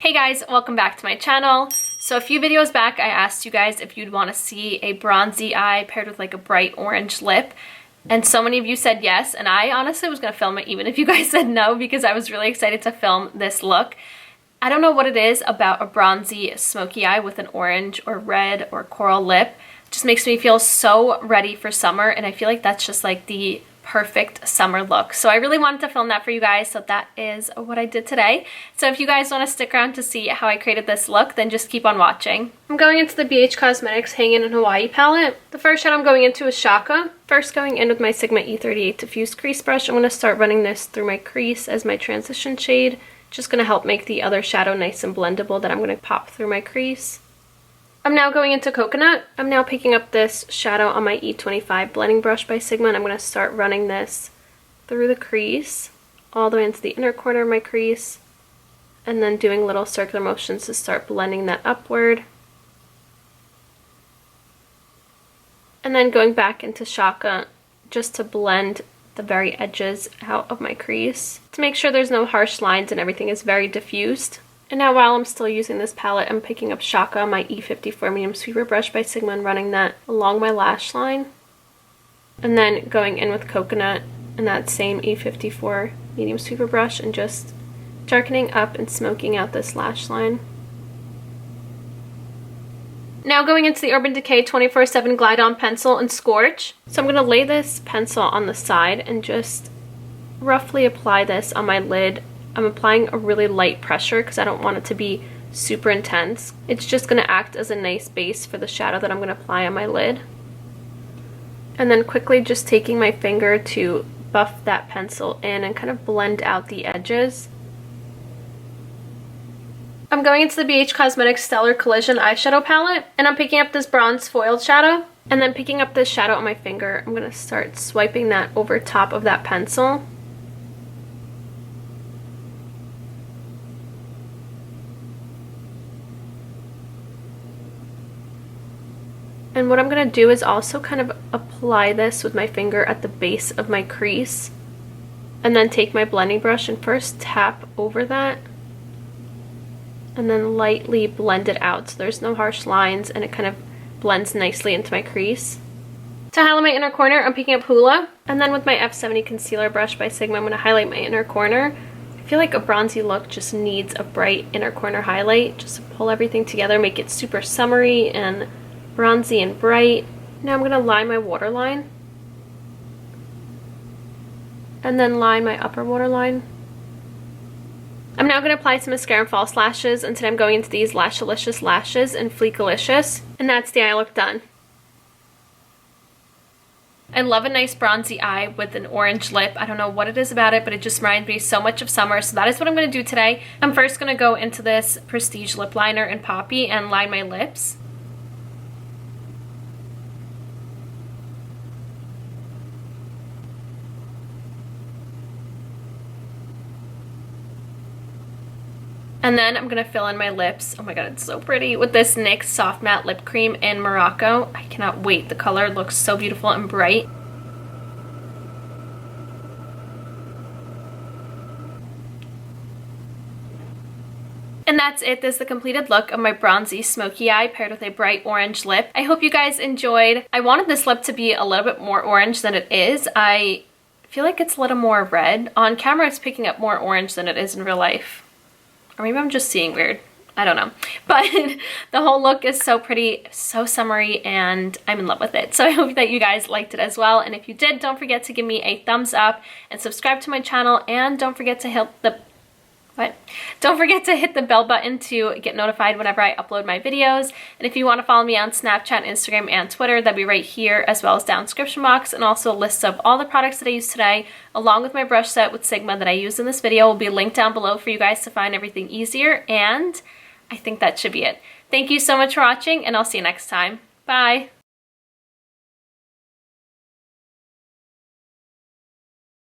Hey guys, welcome back to my channel. So a few videos back I asked you guys if you'd want to see a bronzy eye paired with like a bright orange lip, and so many of you said yes, and I honestly was going to film it even if you guys said no because I was really excited to film this look. I don't know what it is about a bronzy smoky eye with an orange or red or coral lip. It just makes me feel so ready for summer, and I feel like that's just like the perfect summer look. So I really wanted to film that for you guys, so that is what I did today. So if you guys want to stick around to see how I created this look, then just keep on watching. I'm going into the BH Cosmetics Hangin in Hawaii palette. The first shade I'm going into is Shaka. First, going in with my Sigma E38 Diffused Crease Brush, I'm going to start running this through my crease as my transition shade. Just going to help make the other shadow nice and blendable that I'm going to pop through my crease. I'm now going into Coconut. I'm now picking up this shadow on my E25 blending brush by Sigma, and I'm going to start running this through the crease, all the way into the inner corner of my crease, and then doing little circular motions to start blending that upward. And then going back into Shaka just to blend the very edges out of my crease to make sure there's no harsh lines and everything is very diffused. And now while I'm still using this palette, I'm picking up Shaka, my E54 medium sweeper brush by Sigma, and running that along my lash line. And then going in with Coconut and that same E54 medium sweeper brush and just darkening up and smoking out this lash line. Now going into the Urban Decay 24/7 Glide On Pencil in Scorch. So I'm going to lay this pencil on the side and just roughly apply this on my lid. I'm applying a really light pressure because I don't want it to be super intense. It's just going to act as a nice base for the shadow that I'm going to apply on my lid. And then quickly just taking my finger to buff that pencil in and kind of blend out the edges. I'm going into the BH Cosmetics Stellar Collision eyeshadow palette, and I'm picking up this bronze foiled shadow, and then picking up this shadow on my finger. I'm going to start swiping that over top of that pencil. And what I'm going to do is also kind of apply this with my finger at the base of my crease, and then take my blending brush and first tap over that and then lightly blend it out so there's no harsh lines and it kind of blends nicely into my crease. To highlight my inner corner, I'm picking up Hula, and then with my F70 concealer brush by Sigma, I'm going to highlight my inner corner. I feel like a bronzy look just needs a bright inner corner highlight just to pull everything together, make it super summery and bronzy and bright. Now I'm going to line my waterline and then line my upper waterline. I'm now going to apply some mascara and false lashes, and today I'm going into these Lashalicious Lashes in Fleekalicious, and that's the eye look done. I love a nice bronzy eye with an orange lip. I don't know what it is about it, but it just reminds me so much of summer, so that is what I'm going to do today. I'm first going to go into this Prestige lip liner in Poppy and line my lips. And then I'm going to fill in my lips. Oh my god, it's so pretty. With this NYX Soft Matte Lip Cream in Morocco. I cannot wait. The color looks so beautiful and bright. And that's it. This is the completed look of my bronzy smoky eye paired with a bright orange lip. I hope you guys enjoyed. I wanted this lip to be a little bit more orange than it is. I feel like it's a little more red. On camera, it's picking up more orange than it is in real life. Or maybe I'm just seeing weird. I don't know. But the whole look is so pretty, so summery, and I'm in love with it. So I hope that you guys liked it as well. And if you did, don't forget to give me a thumbs up and subscribe to my channel. And don't forget to hit the Don't forget to hit the bell button to get notified whenever I upload my videos. And if you want to follow me on Snapchat, Instagram, and Twitter, that'd be right here, as well as down in the description box. And also a list of all the products that I used today, along with my brush set with Sigma that I used in this video, will be linked down below for you guys to find everything easier. And I think that should be it. Thank you so much for watching, and I'll see you next time. Bye!